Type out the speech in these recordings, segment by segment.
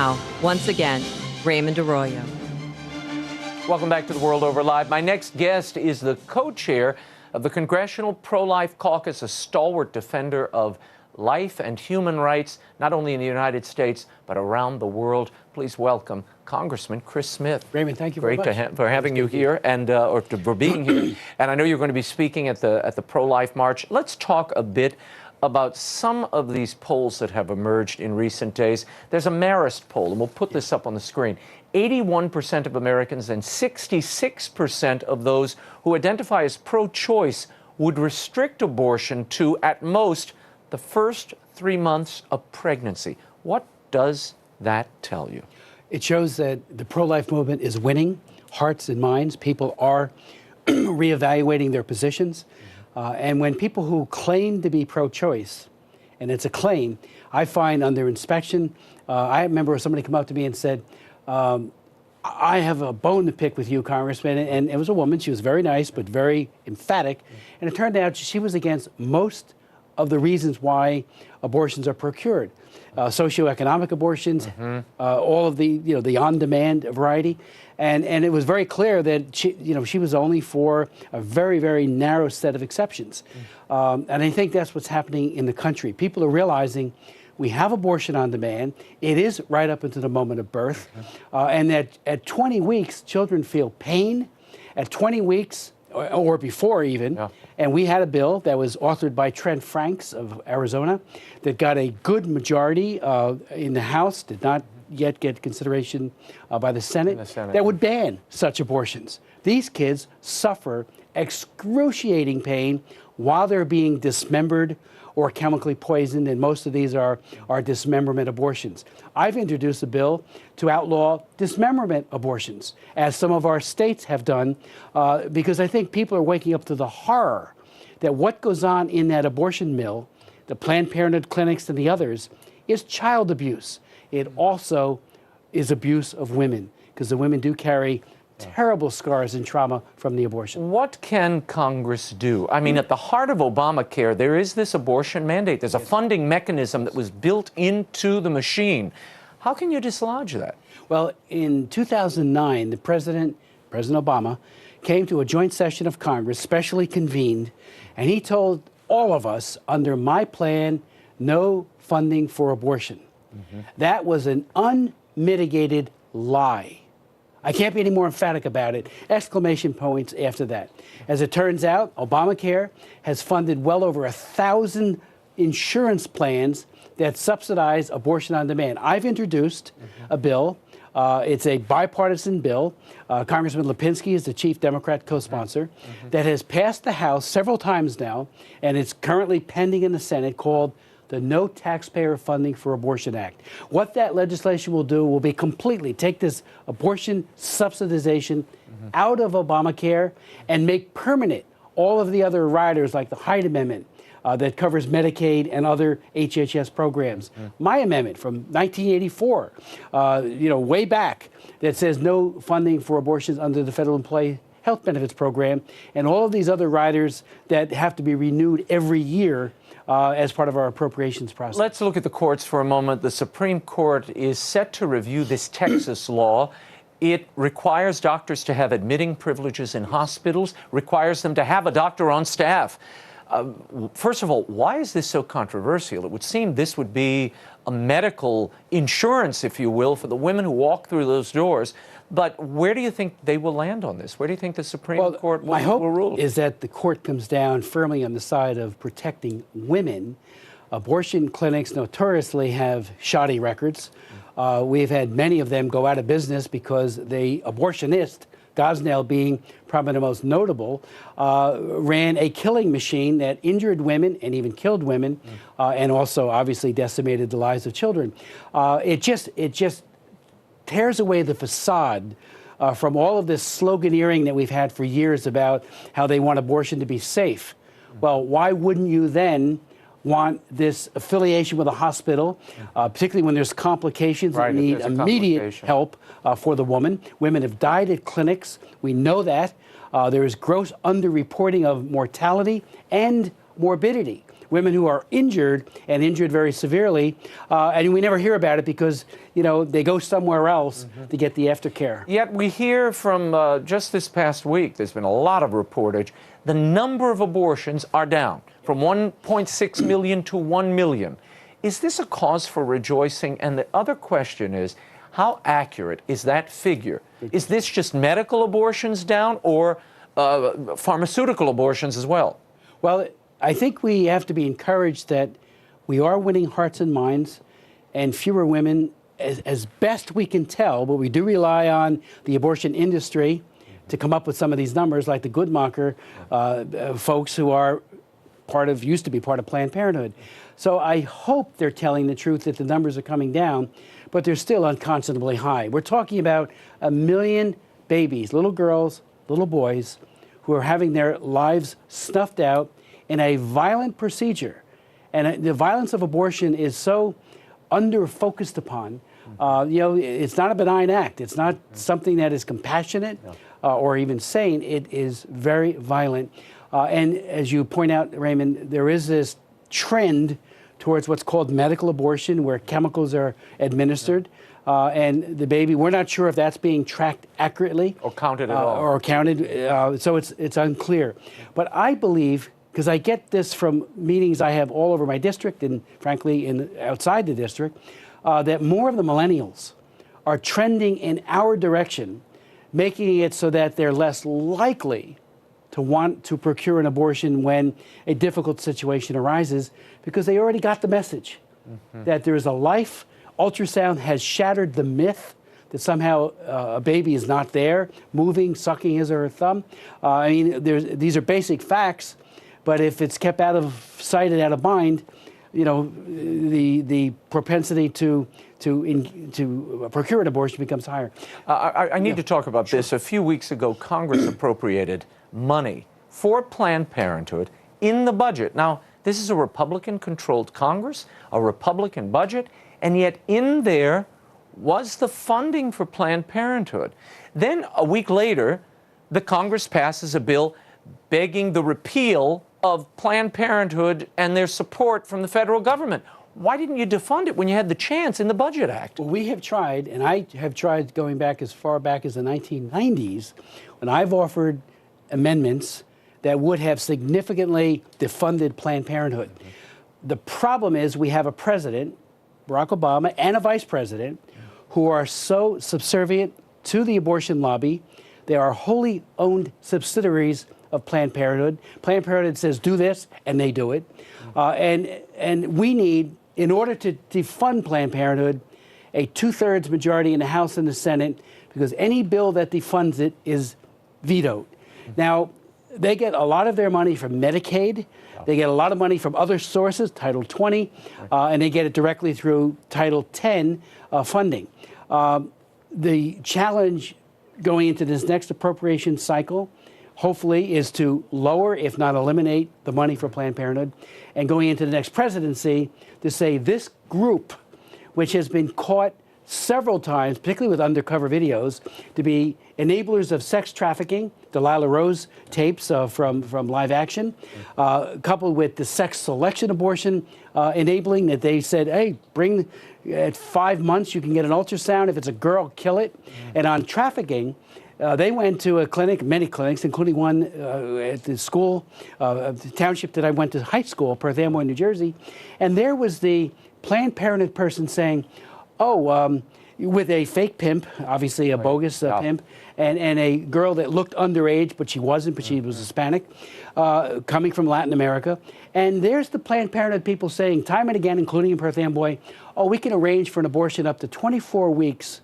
now, once again, Raymond Arroyo. Welcome back to The World Over Live. My next guest is the co-chair of the Congressional Pro-Life Caucus, a stalwart defender of life and human rights, not only in the United States, but around the world. Please welcome Congressman Chris Smith. Raymond, thank you very much. Great for having you here and for being here. And I know you're going to be speaking at the Pro-Life March. Let's talk a bit about some of these polls that have emerged in recent days. There's a Marist poll, and we'll put this up on the screen. 81% of Americans and 66% of those who identify as pro-choice would restrict abortion to, at most, the first 3 months of pregnancy. What does that tell you? It shows that the pro-life movement is winning hearts and minds. People are reevaluating their positions. And when people who claim to be pro-choice, and it's a claim, I find under inspection, I remember somebody come up to me and said, I have a bone to pick with you, Congressman. And it was a woman. She was very nice, but very emphatic. And it turned out she was against most of the reasons why abortions are procured. Socioeconomic abortions, all of the on-demand variety. And it was very clear that she was only for a very, very narrow set of exceptions. And I think that's what's happening in the country. People are realizing we have abortion on demand. It is right up into the moment of birth. And that at 20 weeks, children feel pain. At 20 weeks, or before even, and we had a bill that was authored by Trent Franks of Arizona that got a good majority in the House, did not yet get consideration by the Senate, that would ban such abortions. These kids suffer excruciating pain while they're being dismembered or chemically poisoned, and most of these are dismemberment abortions. I've introduced a bill to outlaw dismemberment abortions, as some of our states have done, because I think people are waking up to the horror that what goes on in that abortion mill, the Planned Parenthood clinics and the others, is child abuse. It also is abuse of women, because the women do carry terrible scars and trauma from the abortion. What can Congress do? I mean, at the heart of Obamacare, there is this abortion mandate. There's a funding mechanism that was built into the machine. How can you dislodge that? Well, in 2009, the President Obama, came to a joint session of Congress, specially convened, and he told all of us, under my plan, no funding for abortion. That was an unmitigated lie. I can't be any more emphatic about it. Exclamation points after that. As it turns out, Obamacare has funded well over 1,000 insurance plans that subsidize abortion on demand. I've introduced a bill. It's a bipartisan bill. Congressman Lipinski is the chief Democrat co-sponsor that has passed the House several times now, and it's currently pending in the Senate, called the No Taxpayer Funding for Abortion Act. What that legislation will do will be completely take this abortion subsidization out of Obamacare and make permanent all of the other riders, like the Hyde Amendment that covers Medicaid and other HHS programs. My amendment from 1984, way back, that says no funding for abortions under the Federal Employee Health Benefits Program, and all of these other riders that have to be renewed every year as part of our appropriations process. Let's look at the courts for a moment. The Supreme Court is set to review this Texas law. It requires doctors to have admitting privileges in hospitals, requires them to have a doctor on staff. First of all, why is this so controversial? It would seem this would be a medical insurance, if you will, for the women who walk through those doors. But where do you think they will land on this? Where do you think the Supreme Court will rule? My hope is that the court comes down firmly on the side of protecting women. Abortion clinics notoriously have shoddy records. We've had many of them go out of business because the abortionist, Gosnell being probably the most notable, ran a killing machine that injured women and even killed women, and also obviously decimated the lives of children. It just tears away the facade from all of this sloganeering that we've had for years about how they want abortion to be safe. Well, why wouldn't you then want this affiliation with a hospital, particularly when there's complications that need immediate help for the woman? Women have died at clinics. We know that. There is gross underreporting of mortality and morbidity. women who are injured and injured very severely, and we never hear about it because, they go somewhere else to get the aftercare. Yet we hear from just this past week, there's been a lot of reportage, the number of abortions are down from 1.6 million to 1 million. Is this a cause for rejoicing? And the other question is, how accurate is that figure? Is this just medical abortions down or pharmaceutical abortions as well? Well, I think we have to be encouraged that we are winning hearts and minds, and fewer women, as best we can tell, but we do rely on the abortion industry to come up with some of these numbers, like the Goodmacher folks who are used to be part of Planned Parenthood. So I hope they're telling the truth that the numbers are coming down, but they're still unconscionably high. We're talking about 1 million babies, little girls, little boys, who are having their lives snuffed out in a violent procedure. And the violence of abortion is so under-focused upon. It's not a benign act. It's not something that is compassionate or even sane. It is very violent. And as you point out, Raymond, there is this trend towards what's called medical abortion, where chemicals are administered. And the baby, we're not sure if that's being tracked accurately. Or counted at all. Or counted, so it's unclear. But I believe, because I get this from meetings I have all over my district and frankly outside the district, that more of the millennials are trending in our direction, making it so that they're less likely to want to procure an abortion when a difficult situation arises, because they already got the message that there is a life. Ultrasound has shattered the myth that somehow a baby is not there, moving, sucking his or her thumb. These are basic facts, but if it's kept out of sight and out of mind, the propensity to procure an abortion becomes higher. I need to talk about this. A few weeks ago, Congress appropriated money for Planned Parenthood in the budget. Now, this is a Republican-controlled Congress, a Republican budget, and yet in there was the funding for Planned Parenthood. Then a week later, the Congress passes a bill begging the repeal of Planned Parenthood and their support from the federal government. Why didn't you defund it when you had the chance in the Budget Act? Well, we have tried, and I have tried going back as far back as the 1990s, when I've offered amendments that would have significantly defunded Planned Parenthood. The problem is we have a president, Barack Obama, and a vice president who are so subservient to the abortion lobby. They are wholly owned subsidiaries of Planned Parenthood. Planned Parenthood says do this, and they do it. And we need, in order to defund Planned Parenthood, a 2/3 majority in the House and the Senate, because any bill that defunds it is vetoed. Now, they get a lot of their money from Medicaid. They get a lot of money from other sources, Title 20, and they get it directly through Title 10 funding. The challenge going into this next appropriation cycle, hopefully, is to lower, if not eliminate, the money for Planned Parenthood, and going into the next presidency to say this group, which has been caught several times, particularly with undercover videos, to be enablers of sex trafficking, Delilah Rose tapes from Live Action, coupled with the sex selection abortion enabling, that they said, hey, bring, at 5 months you can get an ultrasound. If it's a girl, kill it. And on trafficking, they went to a clinic, many clinics, including one at the school, the township that I went to high school, Perth Amboy, New Jersey, and there was the Planned Parenthood person saying, with a fake pimp, obviously a bogus pimp, and a girl that looked underage, but she wasn't, but she was Hispanic, coming from Latin America. And there's the Planned Parenthood people saying time and again, including in Perth Amboy, we can arrange for an abortion up to 24 weeks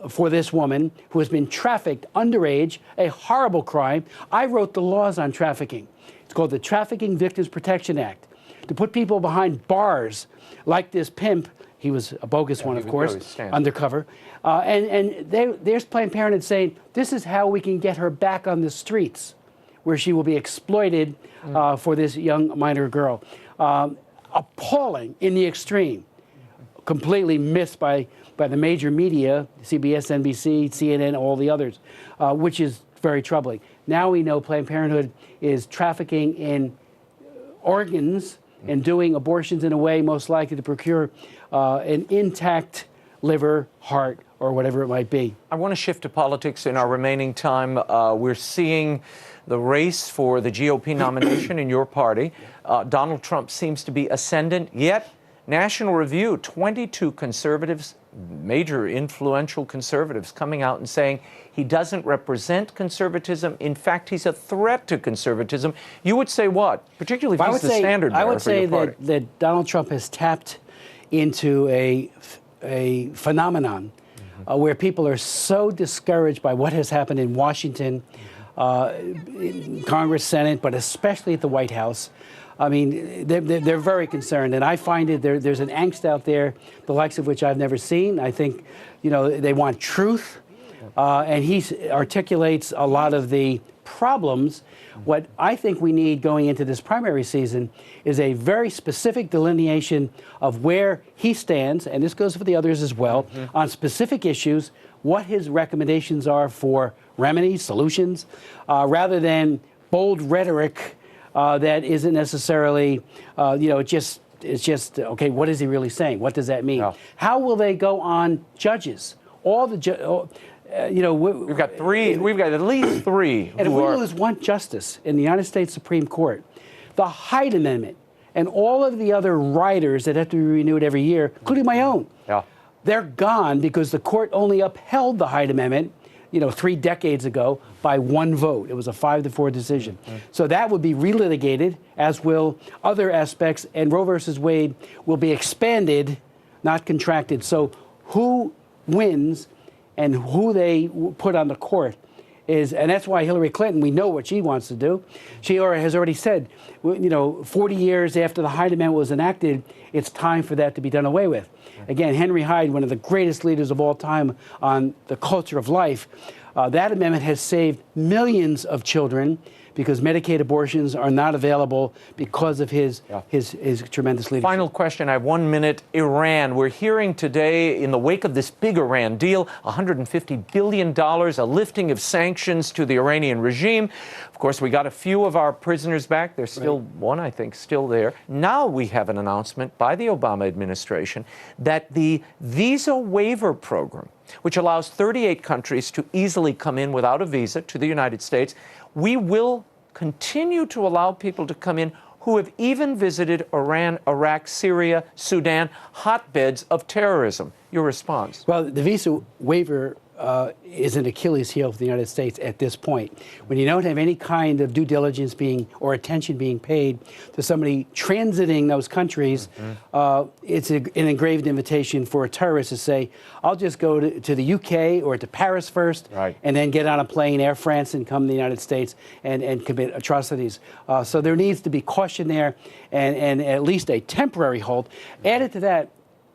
for this woman who has been trafficked underage, a horrible crime. I wrote the laws on trafficking. It's called the Trafficking Victims Protection Act, to put people behind bars like this pimp. He was a bogus one, of course, undercover. And there's Planned Parenthood saying, this is how we can get her back on the streets, where she will be exploited for this young minor girl. Appalling in the extreme. Completely missed by the major media, CBS, NBC, CNN, all the others, which is very troubling. Now we know Planned Parenthood is trafficking in organs and doing abortions in a way most likely to procure an intact liver, heart, or whatever it might be. I want to shift to politics in our remaining time. We're seeing the race for the GOP nomination in your party. Donald Trump seems to be ascendant, yet National Review, 22 conservatives, major influential conservatives, coming out and saying he doesn't represent conservatism. In fact, he's a threat to conservatism. You would say what? Particularly if he's the standard bearer I would for your say party. that Donald Trump has tapped into a phenomenon where people are so discouraged by what has happened in Washington, in Congress, Senate, but especially at the White House. I mean, they're very concerned, and I find it there's an angst out there, the likes of which I've never seen. I think, they want truth, and he articulates a lot of the problems. What I think we need going into this primary season is a very specific delineation of where he stands, and this goes for the others as well, on specific issues, what his recommendations are for remedies, solutions, rather than bold rhetoric that isn't necessarily, it's just, okay, what is he really saying? What does that mean? Yeah. How will they go on judges? All the We've got at least three. And if we lose one justice in the United States Supreme Court, the Hyde Amendment and all of the other riders that have to be renewed every year, including my own, they're gone because the court only upheld the Hyde Amendment 3 decades ago by one vote. It was a 5-4 decision. So that would be relitigated, as will other aspects, and Roe versus Wade will be expanded, not contracted. So who wins and who they put on the court and that's why Hillary Clinton, we know what she wants to do. She has already said, 40 years after the Hyde Amendment was enacted, it's time for that to be done away with. Again, Henry Hyde, one of the greatest leaders of all time on the culture of life, that amendment has saved millions of children because Medicaid abortions are not available because of his tremendous leadership. Final question, I have 1 minute. Iran. We're hearing today, in the wake of this big Iran deal, $150 billion, a lifting of sanctions to the Iranian regime. Of course, we got a few of our prisoners back. There's still one, I think, still there. Now we have an announcement by the Obama administration that the visa waiver program, which allows 38 countries to easily come in without a visa to the United States, we will continue to allow people to come in who have even visited Iran, Iraq, Syria, Sudan, hotbeds of terrorism. Your response? Well, the visa waiver is an Achilles heel for the United States at this point. When you don't have any kind of due diligence or attention being paid to somebody transiting those countries, it's an engraved invitation for a terrorist to say, I'll just go to the UK or to Paris first, and then get on a plane, Air France, and come to the United States and commit atrocities. So there needs to be caution there and at least a temporary hold. Added to that,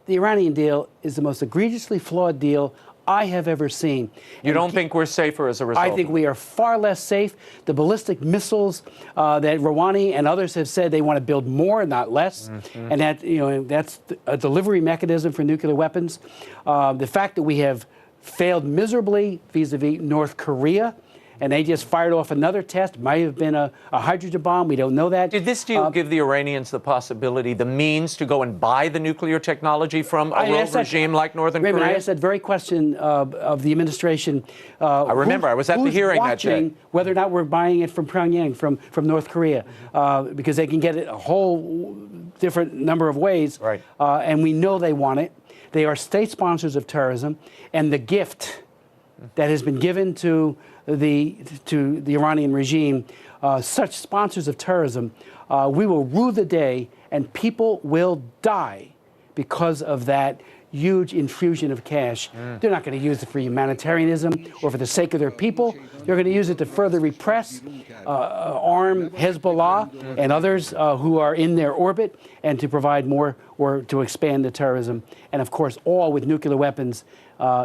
the Iranian deal is the most egregiously flawed deal I have ever seen. You don't think we're safer as a result? I think we are far less safe. The ballistic missiles that Rouhani and others have said they want to build more, not less, and that that's a delivery mechanism for nuclear weapons. The fact that we have failed miserably vis-a-vis North Korea, and they just fired off another test. Might have been a hydrogen bomb. We don't know that. Did this deal give the Iranians the possibility, the means to go and buy the nuclear technology from a rogue regime like Northern Raymond, Korea? I asked that very question of the administration. I remember. I was at the hearing that day. Whether or not we're buying it from Pyongyang, from North Korea, because they can get it a whole different number of ways. And we know they want it. They are state sponsors of terrorism, and the gift that has been given to the Iranian regime, such sponsors of terrorism, we will rue the day, and people will die because of that huge infusion of cash. They're not going to use it for humanitarianism or for the sake of their people. They're going to use it to further repress, arm Hezbollah and others who are in their orbit, and to provide more or to expand the terrorism. And of course, all with nuclear weapons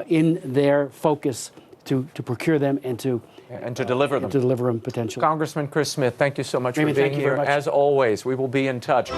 in their focus to procure them and to deliver them. To deliver them potentially. Congressman Chris Smith, thank you so much Raymond, for being here. As always, we will be in touch.